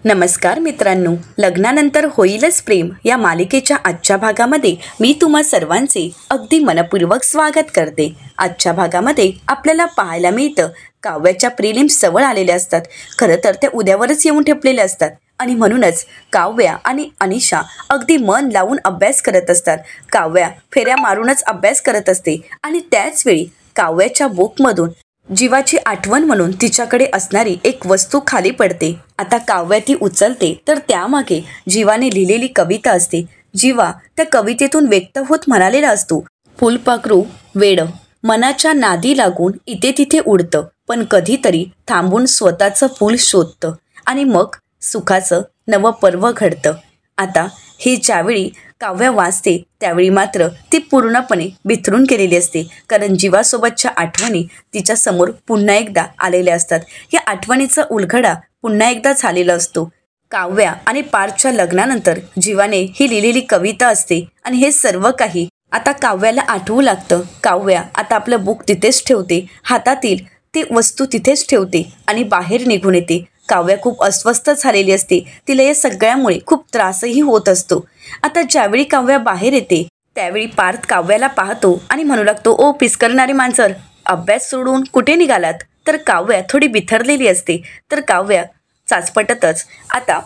नमस्कार मित्रांनो, लग्नानंतर होईलच प्रेम या मालिकेच्या आजच्या भागामध्ये मी तुम्हा सर्वांचे अगदी मनपूर्वक स्वागत करते। आजच्या भागामध्ये आपल्याला पाहायला मिळतं काव्याच्या प्रिलिम्स जवळ आलेल्या असतात। खरं तर त्या उद्यावरच येऊन ठेपलेल्या असतात आणि म्हणूनच काव्या आणि अनिशा अगदी मन लावून अभ्यास करत असतात। काव्या फेऱ्या मारूनच अभ्यास करत असते आणि त्याच वेळी काव्याच्या बुकमधून जीवाची आठवण म्हणून तिच्याकडे असणारी एक वस्तू खाली पडते। आता काव्या ती उचलते तर त्यामागे जीवाने लिहिलेली कविता असते। जीवा त्या कवितेतून व्यक्त होत म्हणालेला असतो, फुलपाखरू वेडं मनाच्या नादी लागून इथे तिथे उडतं, पण कधीतरी थांबून स्वतःचं फूल शोधतं आणि मग सुखाचं नवं पर्व घडतं। आता हे ज्यावेळी काव्या वाचते त्यावेळी मात्र ती पूर्णपणे बिथरून गेलेली असते, कारण जीवासोबतच्या आठवणी तिच्यासमोर पुन्हा एकदा आलेल्या असतात। या आठवणीचा उलगडा पुन्हा एकदा झालेला असतो। काव्या आणि पार्थच्या लग्नानंतर जीवाने ही लिहिलेली कविता असते आणि हे सर्व काही आता काव्याला आठवू लागतं। काव्या आता आपलं बुक तिथेच ठेवते, हातातील ती वस्तू तिथेच ठेवते आणि बाहेर निघून येते। काव्या खूप अस्वस्थ झालेली असते, तिला या सगळ्यामुळे खूप त्रासही होत असतो। आता ज्यावेळी काव्या बाहेर येते त्यावेळी पार्थ काव्याला पाहतो आणि म्हणू लागतो, ओ पिस्करणारी मांजर, अभ्यास सोडून कुठे निघालात? तर काव्या थोडी बिथरलेली असते, तर काव्या चाचपटतच आता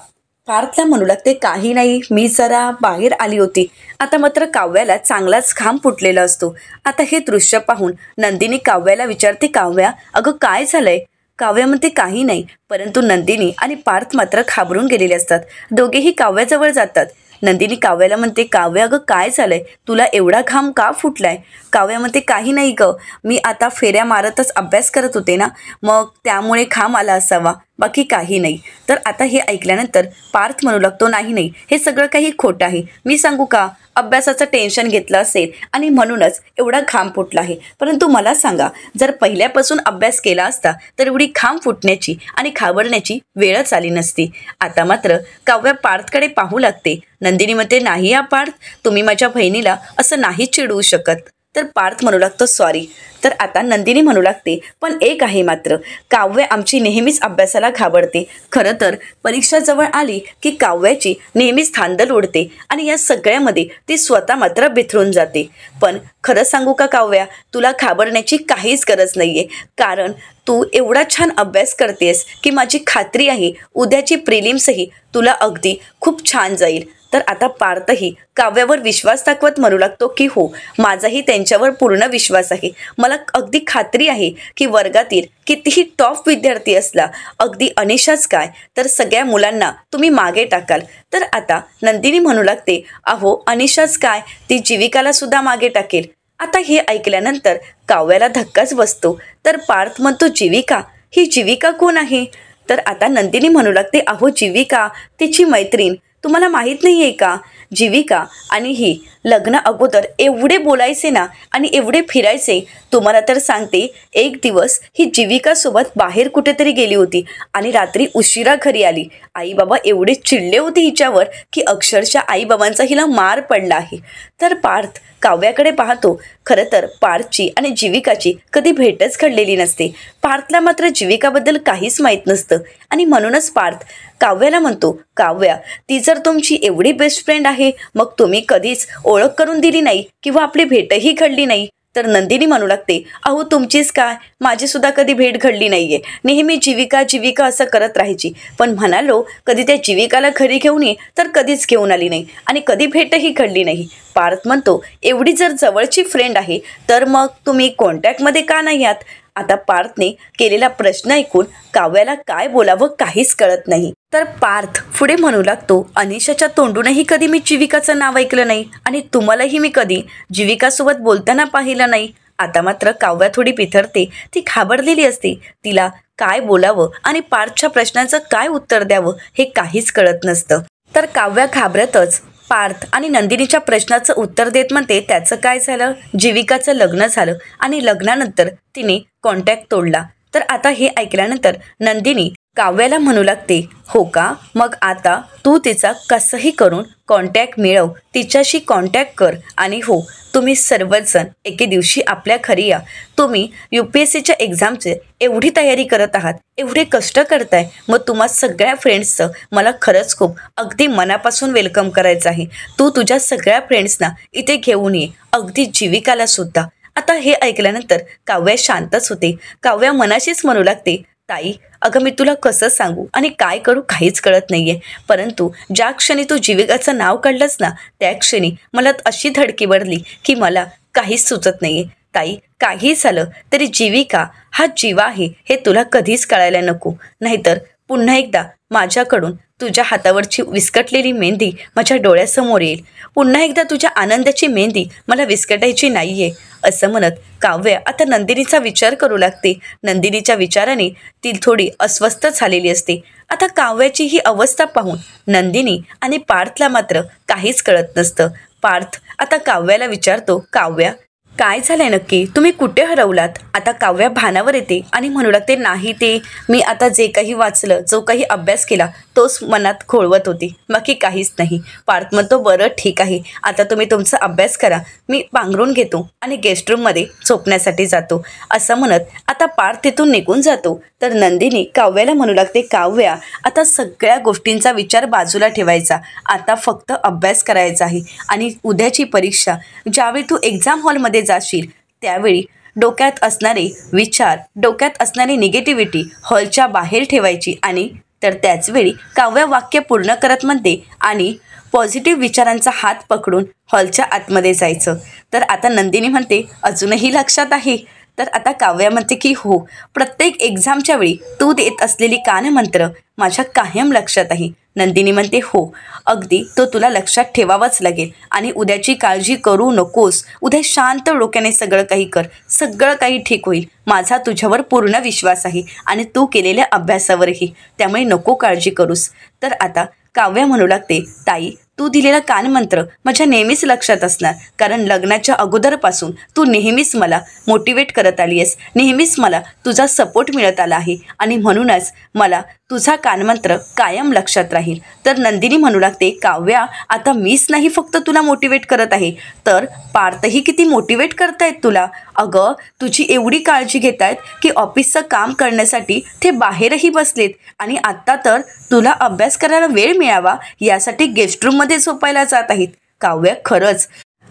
पार्थला म्हणू लागते, काही नाही, मी जरा बाहेर आली होती। आता मात्र काव्याला चांगलाच घाम फुटलेला असतो। आता हे दृश्य पाहून नंदिनी काव्याला विचारते, काव्या अगं काय झालंय? काव्या म्हणते, काही नाही, परंतु नंदिनी आणि पार्थ मात्र घाबरून गेलेले असतात। दोघेही काव्याजवळ जातात। नंदिनी काव्याला म्हणते, काव्या अगं काय झालंय, तुला एवढा घाम का फुटलाय? काव्या म्हणते, काही नाही ग, मी आता फेऱ्या मारतच अभ्यास करत होते ना, मग त्यामुळे घाम आला असावा, बाकी काही नाही। तर आता हे ऐकल्यानंतर पार्थ म्हणू लागतो, नाही नाही, हे सगळं काही खोटं आहे, मी सांगू का, अभ्यासाचं टेन्शन घेतलं असेल आणि म्हणूनच एवढा घाम फुटला आहे। परंतु मला सांगा, जर पहिल्यापासून अभ्यास केला असता तर एवढी घाम फुटण्याची आणि घाबरण्याची वेळच आली नसती। आता मात्र काव्या पार्थकडे पाहू लागते। नंदिनी म्हणते, नाही हा पार्थ, तुम्ही माझ्या बहिणीला असं नाही चिडवू शकत। तर पार्थ म्हणू लागतो, सॉरी। तर आता नंदिनी म्हणू लागते, पण एक आहे मात्र, काव्या आमची नेहमीच अभ्यासाला घाबरते। खरं तर परीक्षा जवळ आली की काव्याची नेहमीच धांदल उडते आणि या सगळ्यामध्ये ती स्वतः मात्र बिथरून जाते। पण खरं सांगू का काव्या, तुला घाबरण्याची काहीच गरज नाहीये, कारण तू एवढा छान अभ्यास करतेस की माझी खात्री आहे उद्याची प्रिलिम्सही तुला अगदी खूप छान जाईल। तर आता पार्थही काव्यावर विश्वास दाखवत म्हणू लागतो की हो, माझाही त्यांच्यावर पूर्ण विश्वास आहे। मला अगदी खात्री आहे की वर्गातील कितीही टॉप विद्यार्थी असला, अगदी अनिशाच काय तर सगळ्या मुलांना तुम्ही मागे टाकाल। तर आता नंदिनी म्हणू लागते, अहो अनिशाच काय, ती जीविकाला सुद्धा मागे टाकेल। आता हे ऐकल्यानंतर काव्याला धक्काच बसतो। तर पार्थ म्हणतो, जीविका, ही जीविका कोण आहे? तर आता नंदिनी म्हणू लागते, अहो जीविका तिची मैत्रीण, तुम्हाला माहीत नाही आहे का? जीविका आणि ही लग्न अगोदर एवढे बोलायचे ना आणि एवढे फिरायचे, तुम्हाला तर सांगते, एक दिवस ही जीविकासोबत बाहेर कुठेतरी गेली होती आणि रात्री उशिरा घरी आली। आई बाबा एवढे चिडले होते हिच्यावर की अक्षरशः आई बाबांचा हिला मार पडला आहे। तर पार्थ काव्याकडे पाहतो। खरं तर पार्थची आणि जीविकाची कधी भेटच घडलेली नसते। पार्थला मात्र जीविकाबद्दल काहीच माहीत नसतं आणि म्हणूनच पार्थ काव्याला म्हणतो, काव्या, ती जर तुमची एवढी बेस्ट फ्रेंड आहे, मग तुम्ही कधीच ओळख करून दिली नाही किंवा आपली भेटही घडली नाही। तर नंदिनी म्हणू लागते, अहो तुमचीच काय, माझी सुद्धा कधी भेट घडली नाहीये, नेहमी जीविका जीविका असं करत राहायची, पण म्हणालो कधी त्या जीविकाला घरी घेऊन ये तर कधीच घेऊन आली नाही आणि कधी भेटही घडली नाही। पार्थ म्हणतो, एवढी जर जवळची फ्रेंड आहे तर मग तुम्ही कॉन्टॅक्टमध्ये का नाही आहात? आता पार्थने केलेला प्रश्न ऐकून काव्याला काय बोलावं काहीच कळत नाही। तर पार्थ पुढे म्हणू लागतो, अनिशाच्या तोंडूनही कधी मी जीविकाचं नाव ऐकलं नाही आणि तुम्हालाही मी कधी जीविकासोबत बोलताना पाहिलं नाही। आता मात्र काव्या थोडी बिथरते, ती घाबरलेली असते, तिला काय बोलावं आणि पार्थच्या प्रश्नाचं काय उत्तर द्यावं हे काहीच कळत नसतं। तर काव्या घाबरतच पार्थ आणि नंदिनीच्या प्रश्नाचं उत्तर देत म्हणते, त्याचं काय झालं, जीविकाचं लग्न झालं आणि लग्नानंतर तिने कॉन्टॅक्ट तोडला। तर आता हे ऐकल्यानंतर नंदिनी काव्याला म्हणू लागते, हो का, मग आता तू तिचा कसंही करून कॉन्टॅक्ट मिळव, तिच्याशी कॉन्टॅक्ट कर आणि हो, तुम्ही सर्वजण एके दिवशी आपल्या घरी या. तुम्ही UPSCच्या एक्झामचे एवढी तयारी करत आहात, एवढे कष्ट करताय, मग तुम्हा सगळ्या फ्रेंड्सचं मला खरंच खूप अगदी मनापासून वेलकम करायचं आहे. तू तुझ्या सगळ्या फ्रेंड्सना इथे घेऊन ये, अगदी जीविकालासुद्धा. आता हे ऐकल्यानंतर काव्या शांतच होते. काव्या मनाशीच म्हणू लागते, ताई, अगं मी तुला कसं सांगू आणि काय करू काहीच कळत नाही आहे. परंतु ज्या क्षणी तू जीविकाचं नाव काढलंस ना, त्या क्षणी मला अशी धडकी भरली की मला काहीच सुचत नाही आहे. ताई, काही झालं तरी जीविका हा जीवा आहे हे तुला कधीच कळायला नको. नाहीतर पुन्हा एकदा माझ्याकडून तुझ्या हातावरची विस्कटलेली मेहंदी माझ्या डोळ्यासमोर येईल. पुन्हा एकदा तुझ्या आनंदाची मेहंदी मला विस्कटायची नाही आहे. असं म्हणत काव्या आता नंदिनीचा विचार करू लागते. नंदिनीच्या विचाराने ती थोडी अस्वस्थ झालेली असते. आता काव्याची ही अवस्था पाहून नंदिनी आणि पार्थला मात्र काहीच कळत नसतं. पार्थ आता काव्याला विचारतो, काव्या, काय झालंय नक्की, तुम्ही कुठे हरवलात? आता काव्या भानावर येते आणि म्हणू लागते, नाही, ते मी आता जे काही वाचलं, जो काही अभ्यास केला तोच मनात खोळवत होती, बाकी काहीच नाही. पार्थ म्हणतो, बरं ठीक आहे, आता तुम्ही तुमचा अभ्यास करा, मी पांघरून घेतो आणि गेस्ट रूममध्ये झोपण्यासाठी जातो. असं म्हणत आता पार्थ तिथून निघून जातो. तर नंदिनी काव्याला म्हणू लागते, काव्या, आता सगळ्या गोष्टींचा विचार बाजूला ठेवायचा, आता फक्त अभ्यास करायचा आहे. आणि उद्याची परीक्षा, ज्यावेळी तू एक्झाम हॉलमध्ये जाशील त्यावेळी डोक्यात असणारे विचार, डोक्यात असणारी निगेटिव्हिटी हॉलच्या बाहेर ठेवायची. आणि तर त्याचवेळी काव्या वाक्य पूर्ण करत म्हणते, आणि पॉझिटिव्ह विचारांचा हात पकडून हॉलच्या आतमध्ये जायचं. तर आता नंदिनी म्हणते, अजूनही लक्षात आहे? तर आता काव्या म्हणते की हो, प्रत्येक एक्झामच्या वेळी तू देत असलेली कानमंत्र माझ्या कायम लक्षात आहे. नंदिनी म्हणते, हो, अगदी तो तुला लक्षात ठेवावाच लागेल. आणि उद्याची काळजी करू नकोस, उद्या शांत डोक्याने सगळं काही कर, सगळं काही ठीक होईल. माझा तुझ्यावर पूर्ण विश्वास आहे आणि तू केलेल्या अभ्यासावरही, त्यामुळे नको काळजी करूस. तर आता काव्या म्हणू लागते, ताई, तू दिलेला कानमंत्र माझ्या नेहमीच लक्षात असणार, कारण लग्नाच्या अगोदरपासून तू नेहमीच मला मोटिवेट करत आली आहेस, नेहमीच मला तुझा सपोर्ट मिळत आला आहे आणि म्हणूनच मला तुझा कानमंत्र कायम लक्षात राहील. तर नंदिनी म्हणू लागते, काव्या, आता मीच नाही फक्त तुला मोटिवेट करत आहे, तर पार्थही किती मोटिवेट करतायत तुला. अगं, तुझी एवढी काळजी घेत आहेत की ऑफिसचं काम करण्यासाठी ते बाहेरही बसलेत आणि आत्ता तर तुला अभ्यास करायला वेळ मिळावा यासाठी गेस्ट रूममध्ये झोपायला जात आहेत. काव्या, खरंच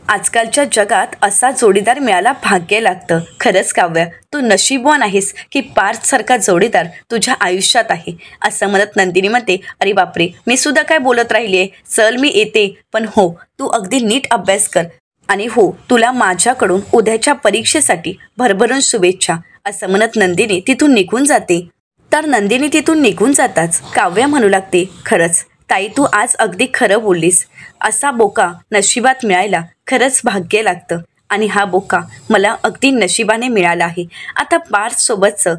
आजकालच्या जगात असा जोडीदार मिळायला भाग्य लागतं. खरंच काव्या, तू नशीबवान आहेस की पार्थसारखा जोडीदार तुझ्या आयुष्यात आहे. असं म्हणत नंदिनी म्हणते, अरे बापरे, मी सुद्धा काय बोलत राहिली आहे, चल मी येते, पण हो, तू अगदी नीट अभ्यास कर आणि हो, तुला माझ्याकडून उद्याच्या परीक्षेसाठी भरभरून शुभेच्छा. असं म्हणत नंदिनी तिथून निघून जाते. तर नंदिनी तिथून निघून जाताच काव्या म्हणू लागते, खरंच ताई, तू आज अगदी खरं बोललीस. असा बोका नशिबात मिळायला खरंच भाग्य लागतं आणि हा बोका मला अगदी नशिबाने मिळाला आहे. आता पार्थसोबतचं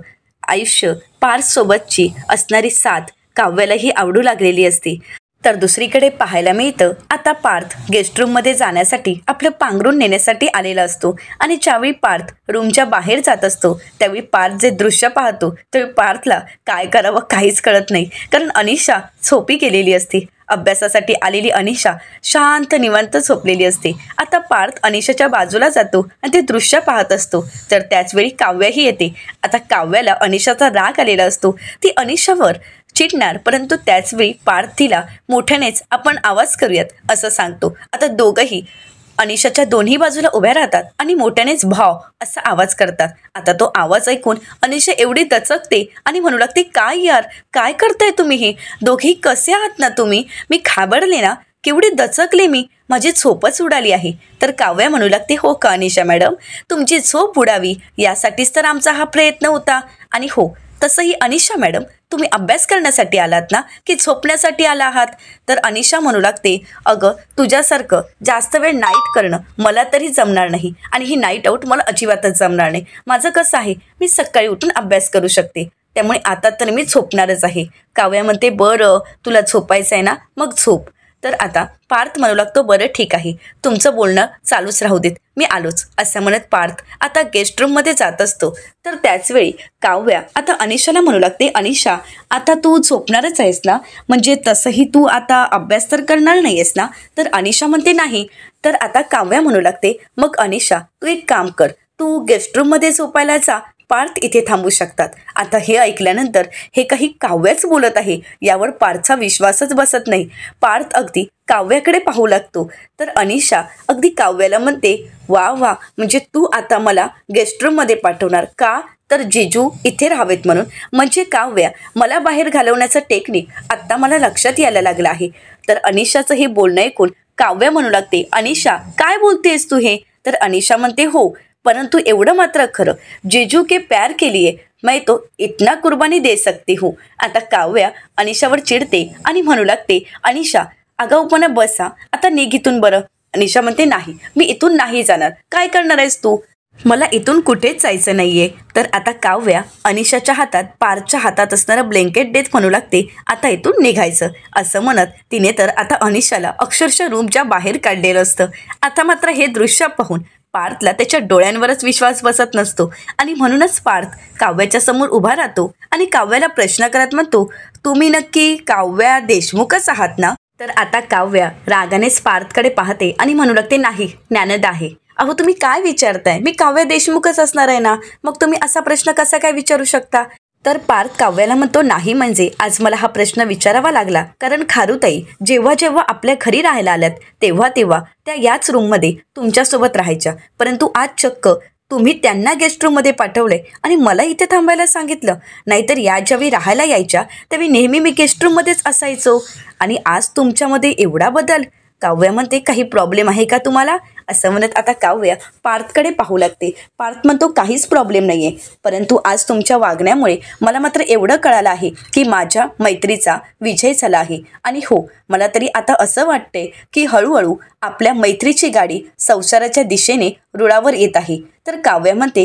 आयुष्य, पार्थसोबतची असणारी साथ काव्यालाही आवडू लागलेली असते. तर दुसरीकडे पाहायला मिळतं, आता पार्थ गेस्ट रूममध्ये जाण्यासाठी आपलं पांघरून नेण्यासाठी आलेला असतो आणि ज्यावेळी पार्थ रूमच्या बाहेर जात असतो त्यावेळी पार्थ जे दृश्य पाहतो त्यावेळी पार्थला काय करावं काहीच कळत नाही, कारण अनिशा झोपी गेलेली असते. अभ्यासासाठी आलेली अनिशा शांत निवांत झोपलेली असते. आता पार्थ अनिशाच्या बाजूला जातो आणि ते दृश्य पाहत असतो. तर त्याचवेळी काव्याही येते. आता काव्याला अनिशाचा राग आलेला असतो, ती अनिशावर चिडणार, परंतु त्याचवेळी पार्थ तिला मोठ्यानेच आपण आवाज करूयात असं सांगतो. आता दोघंही अनिशाच्या दोन्ही बाजूला उभ्या राहतात आणि मोठ्यानेच भाव असा आवाज करतात. आता तो आवाज ऐकून अनिशा एवढी दचकते आणि म्हणू लागते, काय यार, काय करताय तुम्ही, हे दोघेही कसे आहात ना तुम्ही? मी घाबरले ना, केवढी दचकले मी, माझी झोपच उडाली आहे. तर काव्या म्हणू लागते, हो का अनिशा मॅडम, तुमची झोप उडावी यासाठीच तर आमचा हा प्रयत्न होता. आणि हो, तसंही अनिशा मॅडम, तुम्ही अभ्यास करण्यासाठी आलात ना की झोपण्यासाठी आला आहात? तर अनिशा म्हणू लागते, अगं, तुझ्यासारखं जास्त वेळ नाईट करणं मला तरी जमणार नाही आणि ही नाईट आऊट मला अजिबातच जमणार नाही. माझं कसं आहे, मी सकाळी उठून अभ्यास करू शकते, त्यामुळे आता तर मी झोपणारच आहे. काव्या म्हणते, बरं, तुला झोपायचं आहे ना, मग झोप. तर आता पार्थ म्हणू लागतो, बरं ठीक आहे, तुमचं बोलणं चालूच राहू देत, मी आलोच. असं म्हणत पार्थ आता गेस्ट रूममध्ये जात असतो. तर त्याचवेळी काव्या आता अनिशाला म्हणू लागते, अनिशा आता तू झोपणारच आहेस ना, म्हणजे तसंही तू आता अभ्यास तर करणार नाही आहेस ना. तर अनिशा म्हणते नाही. तर आता काव्या म्हणू लागते, मग अनिशा तू एक काम कर, तू गेस्ट रूममध्ये झोपायला जा, पार्थ इथे थांबू शकतात. आता हे ऐकल्यानंतर हे काही काव्याच बोलत आहे यावर पार्थचा विश्वासच बसत नाही. पार्थ अगदी काव्याकडे पाहू लागतो. तर अनिशा अगदी काव्याला म्हणते, वा वा, म्हणजे तू आता मला गेस्ट रूममध्ये पाठवणार का, तर जिजू इथे राहावेत म्हणून. म्हणजे काव्या मला बाहेर घालवण्याचं टेक्निक आत्ता मला लक्षात यायला लागलं आहे. तर अनिशाचं हे बोलणं ऐकून काव्या म्हणू लागते, अनिशा काय बोलतेस तू हे. तर अनिशा म्हणते, हो, परंतु एवढं मात्र खरं, जीजू के प्यार के लिए मैं तो इतना कुर्बानी दे सकती हूँ. आता काव्या अनिशावर चिडते आणि म्हणू लागते, अनिशा आगाऊपणा बसा, आता निघ इथून बरं. अनिशा म्हणते, नाही, मी इथून नाही जाणार. काय करणार आहेस तू, मला इथून कुठेच जायचं नाहीये. तर आता काव्या अनिशाच्या हातात पार्थच्या हातात असणारं ब्लँकेट देत म्हणू लागते, आता इथून निघायचं. असं म्हणत तिने तर आता अनिशाला अक्षरशः रूमच्या बाहेर काढलेलं असतं. आता मात्र हे दृश्य पाहून पार्थला त्याच्या डोळ्यांवरच विश्वास बसत नसतो आणि म्हणूनच पार्थ काव्याच्या समोर उभा राहतो आणि काव्याला प्रश्न करत म्हणतो, तुम्ही नक्की काव्या देशमुखच आहात ना. तर आता काव्या रागानेच पार्थकडे पाहते आणि म्हणू लागते, नाही ज्ञानदा आहे. अहो तुम्ही काय विचारताय, मी काव्या देशमुखच असणार आहे ना, मग तुम्ही असा प्रश्न कसा काय विचारू शकता. तर पार्थ काव्याला म्हणतो, नाही म्हणजे आज मला हा प्रश्न विचारावा लागला, कारण खारुताई जेव्हा जेव्हा आपल्या घरी राहायला आल्यात तेव्हा तेव्हा त्या याच रूममध्ये तुमच्यासोबत राहायच्या, परंतु आज चक्क तुम्ही त्यांना गेस्ट रूममध्ये पाठवले आणि मला इथे थांबायला सांगितलं. नाहीतर या ज्यावेळी राहायला यायच्या त्यावेळी नेहमी मी गेस्ट रूममध्येच असायचो आणि आज तुमच्यामध्ये एवढा बदल. काव्या म्हणते, काही प्रॉब्लेम आहे का तुम्हाला. असं म्हणत आता काव्या पार्थकडे पाहू लागते. पार्थ म्हणतो, काहीच प्रॉब्लेम नाही आहे, परंतु आज तुमच्या वागण्यामुळे मला मात्र एवढं कळालं आहे की माझ्या मैत्रीचा विजय झाला आहे. आणि हो, मला तरी आता असं वाटते की हळूहळू आपल्या मैत्रीची गाडी संसाराच्या दिशेने रुळावर येत आहे. तर काव्या म्हणते,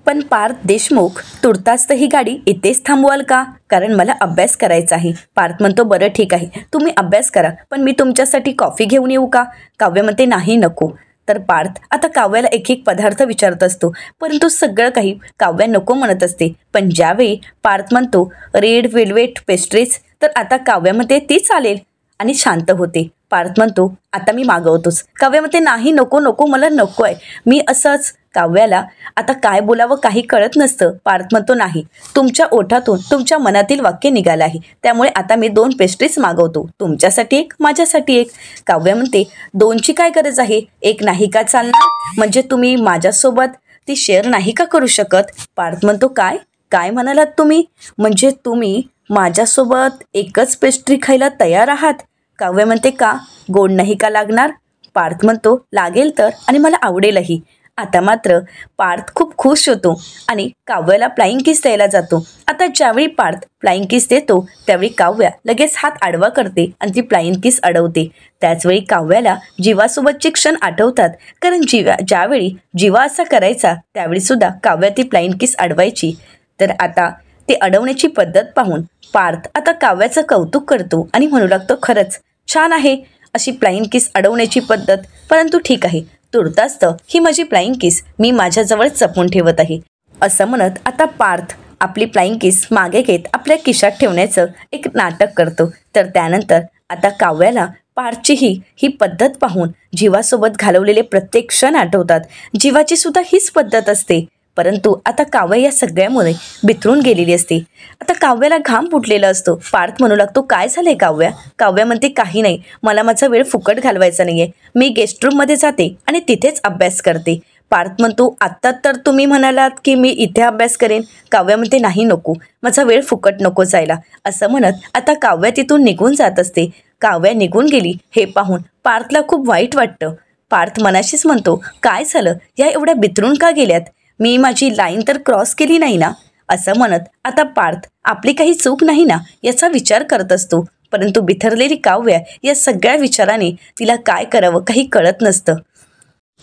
पण पार्थ देशमुख तुर्तास ही गाडी इथेच थांबवाल का, कारण मला अभ्यास करायचा आहे. पार्थ म्हणतो, बरं ठीक आहे, तुम्ही अभ्यास करा, पण मी तुमच्यासाठी कॉफी घेऊन येऊ का. काव्य म्हणते, नाही नको. तर पार्थ आता काव्याला एक एक पदार्थ विचारत असतो, परंतु सगळं काही काव्या नको म्हणत असते. पण ज्यावेळी पार्थ म्हणतो रेड वेल्वेट पेस्ट्रीज, तर आता काव्या म्हणते ती चालेल आणि शांत होते. पार्थ म्हणतो, आता मी मागवतोच. काव्या म्हणते, नाही नको नको, मला नको आहे. मी असंच. काव्याला आता काय बोलावं काही कळत नसतं. पार्थ म्हणतो, नाही, तुमच्या ओठातून तुमच्या मनातील वाक्य निघालं आहे, त्यामुळे आता मी 2 पेस्ट्रीज मागवतो, तुमच्यासाठी एक, माझ्यासाठी एक. काव्या म्हणते, 2ची काय गरज आहे, एक नाही का चालणार, म्हणजे तुम्ही माझ्यासोबत ती शेअर नाही का करू शकत. पार्थ म्हणतो, काय काय म्हणालात तुम्ही, म्हणजे तुम्ही माझ्यासोबत एकच पेस्ट्री खायला तयार आहात. काव्य म्हणते, का गोड नाही का लागणार. पार्थ म्हणतो, लागेल तर, आणि मला आवडेलही. आता मात्र पार्थ खूप खुश होतो आणि काव्याला फ्लाइंग किस द्यायला जातो. आता ज्यावेळी पार्थ फ्लाइंग किस देतो त्यावेळी काव्या लगेच हात आडवा करते आणि ती फ्लाइंग किस अडवते. त्याचवेळी काव्याला जीवासोबतचे क्षण आठवतात, कारण ज्यावेळी जीवा असा करायचा त्यावेळी सुद्धा काव्या ती फ्लाइंग किस अडवायची. तर आता ते अडवण्याची पद्धत पाहून पार्थ आता काव्याचं कौतुक करतो आणि म्हणू लागतो, खरंच छान आहे अशी फ्लाइंग किस अडवण्याची पद्धत, परंतु ठीक आहे, तुर्तास्त ही माझी फ्लाइंग किस मी माझ्याजवळ जपून ठेवत आहे. असं म्हणत आता पार्थ आपली फ्लाइंग किस मागे घेत आपल्या खिशात ठेवण्याचं एक नाटक करतो. तर त्यानंतर आता काव्याला पार्थची ही पद्धत पाहून जीवासोबत घालवलेले प्रत्येक क्षण आठवतात. जीवाची सुद्धा हीच पद्धत असते, परंतु आता काव्या या सगळ्यामुळे बिथरून गेलेली असते. आता काव्याला घाम फुटलेला असतो. पार्थ म्हणू लागतो, काय झालंय काव्या. काव्या म्हणते, काही नाही, मला माझा वेळ फुकट घालवायचा नाहीये, मी गेस्ट रूममध्ये जाते आणि तिथेच अभ्यास करते. पार्थ म्हणतो, आत्ता तर तुम्ही म्हणालात की मी इथे अभ्यास करेन. काव्या म्हणते, नाही नको, माझा वेळ फुकट नको जायला. असं म्हणत आता काव्या तिथून निघून जात असते. काव्या निघून गेली हे पाहून पार्थला खूप वाईट वाटतं. पार्थ मनाशीच म्हणतो, काय झालं, या एवढ्या बिथरून का गेल्यात, मी माझी लाईन तर क्रॉस केली नाही ना. असं म्हणत आता पार्थ आपली काही चूक नाही ना याचा विचार करत असतो. परंतु बिथरलेली काव्या या सगळ्या विचाराने तिला काय करावं काही कळत नसतं.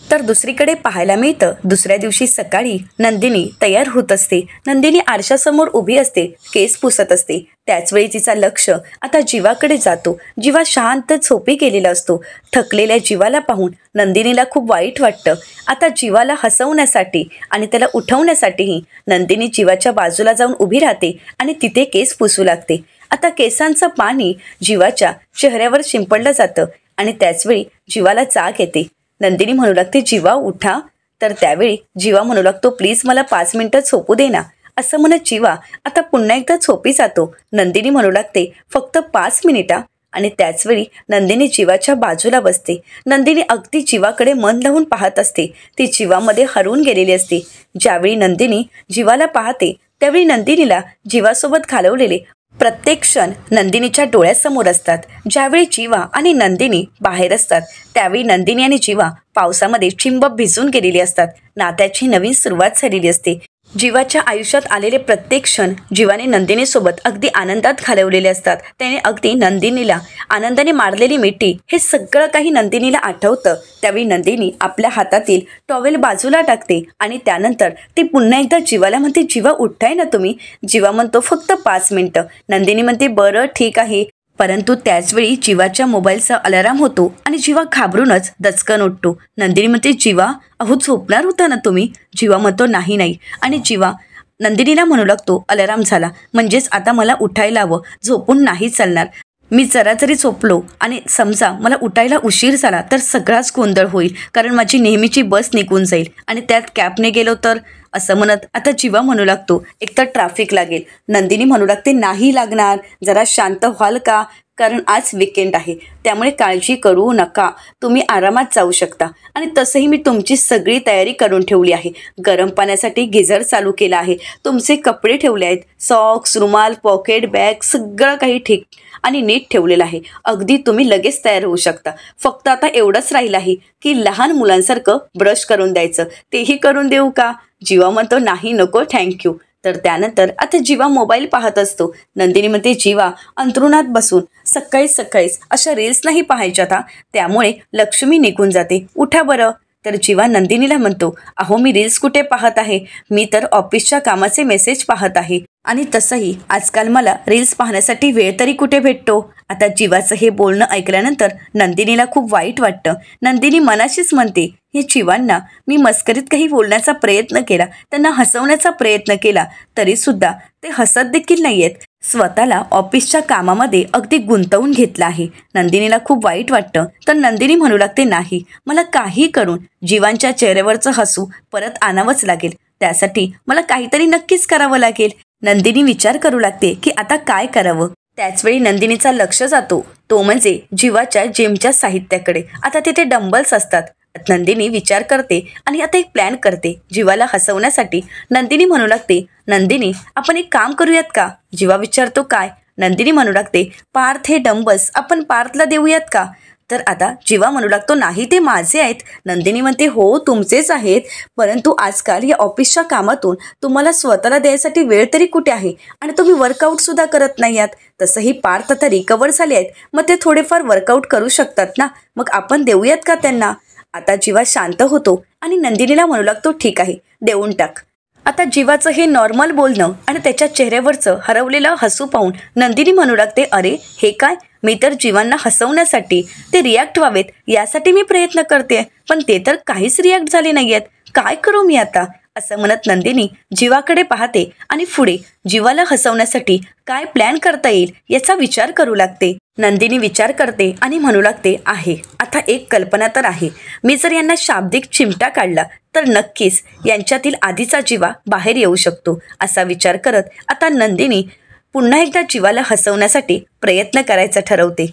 तर दुसरीकडे पाहायला मिळतं दुसऱ्या दिवशी सकाळी नंदिनी तयार होत असते. नंदिनी आरशासमोर उभी असते, केस पुसत असते. त्याचवेळी तिचा लक्ष आता जीवाकडे जातो. जीवा शांत झोपी गेलेला असतो. थकलेल्या जीवाला पाहून नंदिनीला खूप वाईट वाटतं. आता जीवाला हसवण्यासाठी आणि त्याला उठवण्यासाठीही नंदिनी जीवाच्या बाजूला जाऊन उभी राहते आणि तिथे केस पुसू लागते. आता केसांचं पाणी जीवाच्या चेहऱ्यावर शिंपडलं जातं आणि त्याचवेळी जीवाला जाग येते. नंदिनी म्हणू लागते, जीवा उठा. तर त्यावेळी जीवा म्हणू लागतो, प्लीज मला 5 मिनिटं झोपू दे ना. असं म्हणत जीवा आता पुन्हा एकदा झोपी जातो. नंदिनी म्हणू लागते, फक्त 5 मिनिटं. आणि त्याचवेळी नंदिनी जीवाच्या बाजूला बसते. नंदिनी अगदी जीवाकडे मन लावून पाहत असते. ती जीवामध्ये हरवून गेलेली असते. ज्यावेळी नंदिनी जीवाला पाहते त्यावेळी नंदिनीला जीवासोबत घालवलेले प्रत्येक क्षण नंदिनीच्या डोळ्यासमोर असतात. ज्यावेळी जीवा आणि नंदिनी बाहेर असतात त्यावेळी नंदिनी आणि जीवा पावसामध्ये चिंब भिजून गेलेली असतात. नात्याची नवीन सुरुवात झालेली असते. जीवाच्या आयुष्यात आलेले प्रत्येक क्षण जीवाने नंदिनीसोबत अगदी आनंदात घालवलेले असतात. त्याने अगदी नंदिनीला आनंदाने मारलेली मिठी हे सगळं काही नंदिनीला आठवतं. त्यावेळी नंदिनी आपल्या हातातील टॉवेल बाजूला टाकते आणि त्यानंतर ती पुन्हा एकदा जीवाला म्हणते, जीवा उठताय ना तुम्ही. जीवा म्हणतो, फक्त 5 मिनिटं. नंदिनी म्हणते, बरं ठीक आहे. परंतु त्याचवेळी जीवाच्या मोबाईलचा अलाराम होतो आणि जीवा घाबरूनच दचकन उठतो. नंदिनी म्हणते, जीवा अहो झोपणार होता ना तुम्ही. जीवा म्हणतो, नाही. आणि जीवा नंदिनीला म्हणू लागतो, अलाराम झाला म्हणजेच आता मला उठायला हवं, झोपून नाही चालणार. मी जरा जरी झोपलो आणि समजा मला उठायला उशीर झाला तर सगळाच गोंधळ होईल, कारण माझी नेहमीची बस निघून जाईल आणि त्यात कॅबने गेलो तर. असं म्हणत आता जीवा म्हणू लागतो, एकतर ट्रॅफिक लागेल. नंदिनी म्हणू लागते, नाही लागणार, जरा शांत व्हाल का, कारण आज विकेंड आहे, त्यामुळे काळजी करू नका, तुम्ही आरामात जाऊ शकता. आणि तसंही मी तुमची सगळी तयारी करून ठेवली आहे. गरम पाण्यासाठी गिझर चालू केला आहे, तुमचे कपडे ठेवले आहेत, सॉक्स, रुमाल, पॉकेट, बॅग सगळं काही ठीक आणि नीट ठेवलेलं आहे. अगदी तुम्ही लगेच तयार होऊ शकता. फक्त आता एवढंच राहिलं आहे की लहान मुलांसारखं ब्रश करून द्यायचं, तेही करून देऊ का. जीवा म्हणतो, नाही नको थँक्यू. तर त्यानंतर आता जीवा मोबाईल पाहत असतो. नंदिनी म्हणते, जीवा अंथरुणात बसून सकाळीच अशा रील्स नाही पाहायच्या था, त्यामुळे लक्ष्मी निघून जाते, उठा बरं. तर जीवा नंदिनीला म्हणतो, अहो मी रील्स कुठे पाहत आहे, मी तर ऑफिसच्या कामाचे मेसेज पाहत आहे. आणि तसंही आजकाल मला रील्स पाहण्यासाठी वेळ तरी कुठे भेटतो. आता जीवाचं हे बोलणं ऐकल्यानंतर नंदिनीला खूप वाईट वाटतं. नंदिनी मनाशीच म्हणते, हे जीवांना मी मस्करीत काही बोलण्याचा प्रयत्न केला, त्यांना हसवण्याचा प्रयत्न केला, तरीसुद्धा ते हसत देखील नाही आहेत. स्वतःला ऑफिसच्या कामामध्ये अगदी गुंतवून घेतलं आहे. नंदिनीला खूप वाईट वाटतं. तर नंदिनी म्हणू लागते, नाही, मला काही करून जीवांच्या चेहऱ्यावरचं हसू परत आणावंच लागेल. त्यासाठी मला काहीतरी नक्कीच करावं लागेल. नंदिनी विचार करू लागते की आता काय करावं. त्याचवेळी नंदिनीचा लक्ष जातो तो म्हणजे जीवाच्या जिमच्या साहित्याकडे. आता तिथे डंबल्स असतात. नंदिनी विचार करते आणि आता एक प्लॅन करते जीवाला हसवण्यासाठी. नंदिनी म्हणू लागते, नंदिनी आपण एक काम करूयात का. जीवा विचारतो, काय. नंदिनी म्हणू लागते, पार्थ हे डंबल्स आपण पार्थला देऊयात का. तर आता जीवा म्हणू लागतो, नाही ते माझे आहेत. नंदिनी म्हणते, हो तुमचेच आहेत, परंतु आजकाल या ऑफिसच्या कामातून तुम्हाला स्वतःला द्यायसाठी वेळ तरी कुठे आहे आणि तुम्ही वर्कआउटसुद्धा करत नाही आहात. तसंही पार्थ आता रिकवर झाले आहेत, मग ते थोडेफार वर्कआउट करू शकतात ना, मग आपण देऊयात का त्यांना. आता जीवा शांत होतो आणि नंदिनीला म्हणू लागतो, ठीक आहे देऊन टाक. आता जीवाचं हे नॉर्मल बोलणं आणि त्याच्या चेहऱ्यावरचं हरवलेलं हसू पाहून नंदिनी म्हणू लागते, अरे हे काय, मी तर जीवांना हसवण्यासाठी, ते रिॲक्ट व्हावेत यासाठी मी प्रयत्न करते, पण ते तर काहीच रिॲक्ट झाले नाही आहेत, काय करू मी आता. असं म्हणत नंदिनी जीवाकडे पाहते आणि पुढे जीवाला हसवण्यासाठी काय प्लॅन करता येईल याचा विचार करू लागते. नंदिनी विचार करते आणि म्हणू लागते, आहे आता एक कल्पना तर आहे, मी जर यांना शाब्दिक चिमटा काढला तर नक्कीच यांच्यातील आधीचा जीवा बाहेर येऊ शकतो. असा विचार करत आता नंदिनी पुन्हा एकदा जीवाला हसवण्यासाठी प्रयत्न करायचा ठरवते.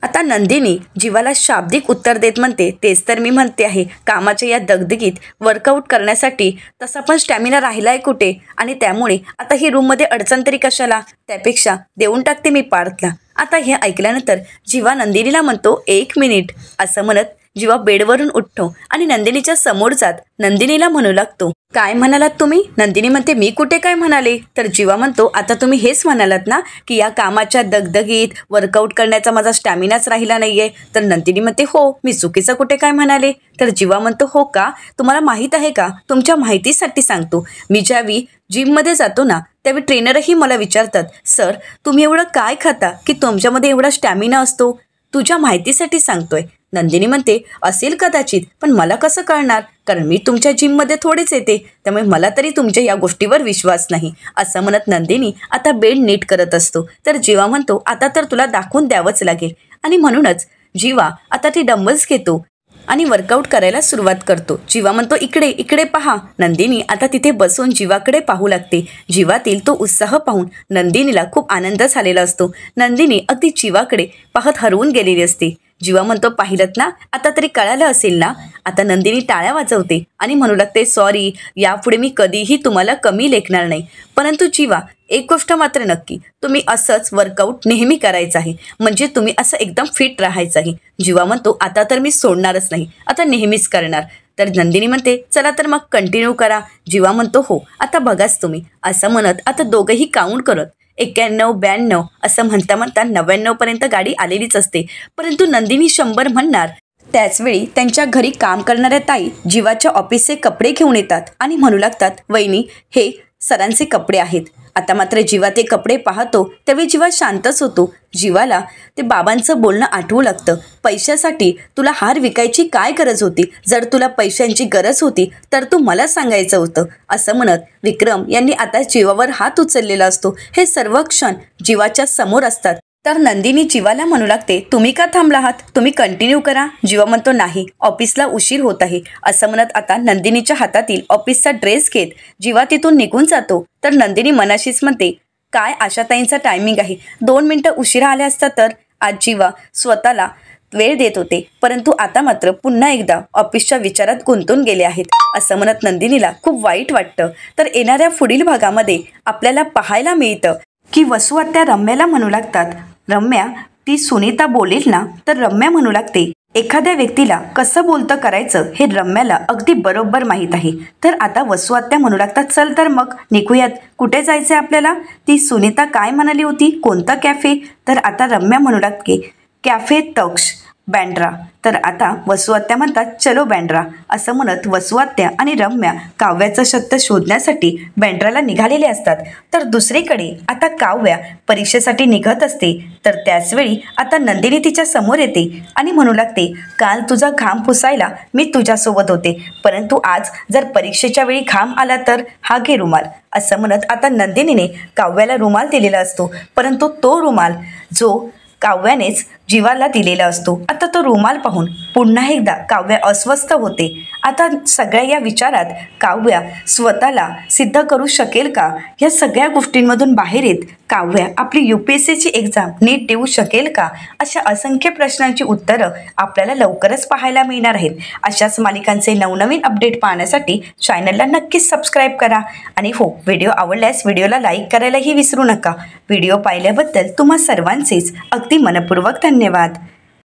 आता नंदिनी जीवाला शाब्दिक उत्तर देत म्हणते, तेच तर मी म्हणते आहे, कामाच्या या दगदगीत वर्कआउट करण्यासाठी तसा पण स्टॅमिना राहिला आहे कुठे, आणि त्यामुळे आता ही रूममध्ये अडचण तरी कशाला, त्यापेक्षा देऊन टाकते मी पार्थला. आता हे ऐकल्यानंतर जीवा नंदिनीला म्हणतो, 1 मिनिट. असं म्हणत जीवा बेडवरून उठतो आणि नंदिनीच्या समोर जात नंदिनीला म्हणू लागतो, काय म्हणालात तुम्ही? नंदिनी म्हणते, मी कुठे काय म्हणाले? तर जीवा म्हणतो, आता तुम्ही हेच म्हणालात ना की या कामाच्या दगदगीत वर्कआउट करण्याचा माझा स्टॅमिनाच राहिला नाहीये. तर नंदिनी म्हणते, हो, मी चुकीचं कुठे काय म्हणाले? तर जीवा म्हणतो, हो का? तुम्हाला माहीत आहे का? तुमच्या माहितीसाठी सांगतो, मी ज्यावेळी जिममध्ये जातो ना त्यावेळी ट्रेनरही मला विचारतात, सर तुम्ही एवढं काय खाता की तुमच्यामध्ये एवढा स्टॅमिना असतो? तुझ्या माहितीसाठी सांगतोय. नंदिनी म्हणते, असेल कदाचित, पण मला कसं कळणार? कारण मी तुमच्या जिममध्ये थोडेच येते, त्यामुळे मला तरी तुमच्या या गोष्टीवर विश्वास नाही. असं म्हणत नंदिनी आता बेड नीट करत असतो. तर जीवा म्हणतो, आता तर तुला दाखवून द्यावंच लागेल. आणि म्हणूनच जीवा आता ती डंबल्स घेतो आणि वर्कआउट करायला सुरुवात करतो. जीवा म्हणतो, इकडे इकडे पहा. नंदिनी आता तिथे बसून जीवाकडे पाहू लागते. जीवातील तो उत्साह पाहून नंदिनीला खूप आनंद झालेला असतो. नंदिनी अगदी जीवाकडे पाहत हरवून गेलेली असते. जीवा म्हणतो, पाहिलंत ना, आता तरी कळालं असेल ना? आता नंदिनी टाळ्या वाजवते आणि म्हणू लागते, सॉरी, यापुढे मी कधीही तुम्हाला कमी लेखणार नाही. परंतु जीवा, एक गोष्ट मात्र नक्की, तुम्ही असंच वर्कआउट नेहमी करायचं आहे, म्हणजे तुम्ही असं एकदम फिट राहायचं आहे. जीवा म्हणतो, आता तर मी सोडणारच नाही, आता नेहमीच करणार. तर नंदिनी म्हणते, चला तर मग कंटिन्यू करा. जीवा म्हणतो, हो, आता बघाच तुम्ही. असं म्हणत आता दोघंही काउंट करत 91, 92 असं म्हणता म्हणता 99पर्यंत गाडी आलेलीच असते. परंतु नंदिनी 100 म्हणणार त्याचवेळी त्यांच्या घरी काम करणाऱ्या ताई जीवाच्या ऑफिसचे कपडे घेऊन येतात आणि म्हणू लागतात, वहिनी, हे सरांचे कपडे आहेत. आता मात्र जीवा ते कपडे पाहतो त्यावेळी जीवा शांतच होतो. जीवाला ते बाबांचं बोलणं आठवू लागतं, पैशासाठी तुला हार विकायची काय गरज होती? जर तुला पैशांची गरज होती तर तू मला सांगायचं होतं. असं म्हणत विक्रम यांनी आता जीवावर हात उचललेला असतो. हे सर्व क्षण जीवाच्या समोर असतात. तर नंदिनी जीवाला म्हणू लागते, तुम्ही का थांबला आहात? तुम्ही कंटिन्यू करा. जीवा म्हणतो, नाही, ऑफिसला उशीर होत आहे. असं म्हणत आता नंदिनीच्या हातातील ऑफिसचा ड्रेस घेत जीवा तिथून निघून जातो. तर नंदिनी मनाशीच म्हणते, काय आशाताईंचा टायमिंग आहे, 2 मिनिटं उशिरा आल्या असता तर. आज जीवा स्वतःला वेळ देत होते, परंतु आता मात्र पुन्हा एकदा ऑफिसच्या विचारात गुंतून गेले आहेत. असं म्हणत नंदिनीला खूप वाईट वाटतं. तर येणाऱ्या पुढील भागामध्ये आपल्याला पाहायला मिळतं की वसू आत्या रम्याला म्हणू लागतात, रम्या, ती सुनीता बोलेल ना? तर रम्या म्हणू लागते, एखाद्या व्यक्तीला कसं बोलतं करायचं हे रम्याला अगदी बरोबर माहीत आहे. तर आता वसू आत्या म्हणू लागतात, चल तर मग निघूयात. कुठे जायचं आपल्याला? ती सुनीता काय म्हणाली होती? कोणता कॅफे? तर आता रम्या म्हणू लागते, कॅफे तक्ष, बँड्रा. तर आता वसू आत्या म्हणतात, चलो बँड्रा. असं म्हणत वसू आत्या आणि रम्या काव्याचं सत्य शोधण्यासाठी बँड्राला निघालेले असतात. तर दुसरीकडे आता काव्या परीक्षेसाठी निघत असते. तर त्याचवेळी आता नंदिनी तिच्या समोर येते आणि म्हणू लागते, काल तुझा घाम पुसायला मी तुझ्यासोबत होते, परंतु आज जर परीक्षेच्या वेळी घाम आला तर हा घे रुमाल. असं म्हणत आता नंदिनीने काव्याला रुमाल दिलेला असतो, परंतु तो रुमाल जो काव्यानेच जीवाला दिलेला असतो. आता तो रुमाल पाहून पुन्हा एकदा काव्या अस्वस्थ होते. आता सगळ्या या विचारात काव्या स्वतःला सिद्ध करू शकेल का? या सगळ्या गोष्टींमधून बाहेर येत काव्या आपली UPSCची एक्झाम नीट देऊ शकेल का? अशा असंख्य प्रश्नांची उत्तरं आपल्याला लवकरच पाहायला मिळणार आहेत. अशाच मालिकांचे नवनवीन अपडेट पाहण्यासाठी चॅनलला नक्कीच सबस्क्राईब करा. आणि हो, व्हिडिओ आवडल्यास व्हिडिओला लाईक करायलाही विसरू नका. व्हिडिओ पाहिल्याबद्दल तुम्हा सर्वांचेच अगदी मनपूर्वक धन्यवाद.